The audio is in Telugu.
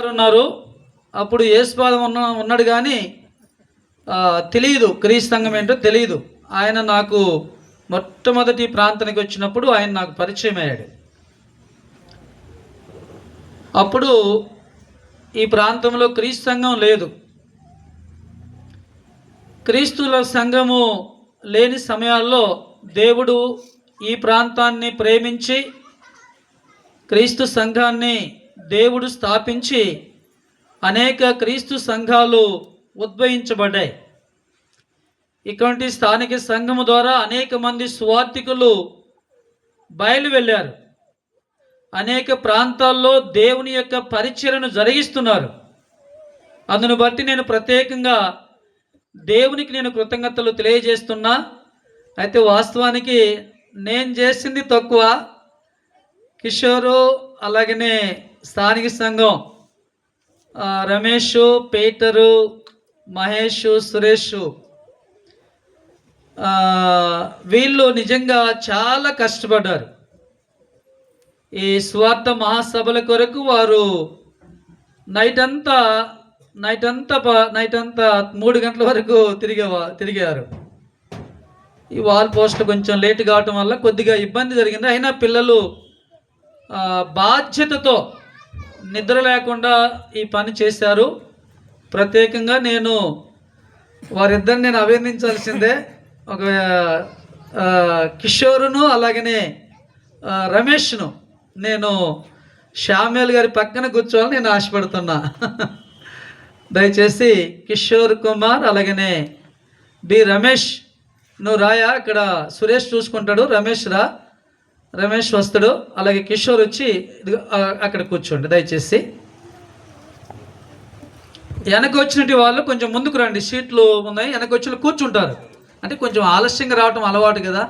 గారు ఉన్నారు. అప్పుడు యేసుపాదం ఉన్నాడు కానీ తెలియదు క్రీస్తు సంఘం ఏంటో తెలియదు. ఆయన నాకు మొట్టమొదటి ప్రాంతానికి వచ్చినప్పుడు ఆయన నాకు పరిచయం అయ్యాడు. అప్పుడు ఈ ప్రాంతంలో క్రీస్తు సంఘం లేదు. క్రీస్తుల సంఘము లేని సమయాల్లో దేవుడు ఈ ప్రాంతాన్ని ప్రేమించి క్రీస్తు సంఘాన్ని దేవుడు స్థాపించి అనేక క్రీస్తు సంఘాలు ఉద్భవించబడ్డాయి. ఇటువంటి స్థానిక సంఘము ద్వారా అనేక మంది సువార్థికులు బయలు వెళ్ళారు. అనేక ప్రాంతాల్లో దేవుని యొక్క పరిచర్యను జరిగిస్తున్నారు. అందును బట్టి నేను ప్రత్యేకంగా దేవునికి నేను కృతజ్ఞతలు తెలియజేస్తున్నా. అయితే వాస్తవానికి నేను చేసింది తక్కువ. కిషోరు అలాగనే స్థానిక సంఘం రమేష్, పీటరు, మహేష్, సురేష్ వీళ్ళు నిజంగా చాలా కష్టపడ్డారు. ఈ స్వార్థ మహాసభల కొరకు వారు నైట్ అంతా 3 గంటల వరకు తిరిగారు. ఈ వాల్ పోస్ట్ కొంచెం లేట్ కావటం వల్ల కొద్దిగా ఇబ్బంది జరిగింది. అయినా పిల్లలు బాధ్యతతో నిద్ర లేకుండా ఈ పని చేశారు. ప్రత్యేకంగా వారిద్దరిని నేను అభినందించాల్సిందే. ఒక కిషోరును అలాగనే రమేష్ను నేను శ్యామేల్ గారి పక్కన కూర్చోవాలని నేను ఆశపడుతున్నా. దయచేసి కిషోర్ కుమార్ అలాగనే బి రమేష్ నువ్వు రాయా, ఇక్కడ సురేష్ చూసుకుంటాడు. రమేష్ వస్తాడు. అలాగే కిషోర్ వచ్చి అక్కడ కూర్చోండి దయచేసి. వెనక వచ్చినట్టు వాళ్ళు కొంచెం ముందుకు రండి, సీట్లు ఉన్నాయి. వెనక వచ్చి కూర్చుంటారు. అంటే కొంచెం ఆలస్యంగా రావటం అలవాటు కదా.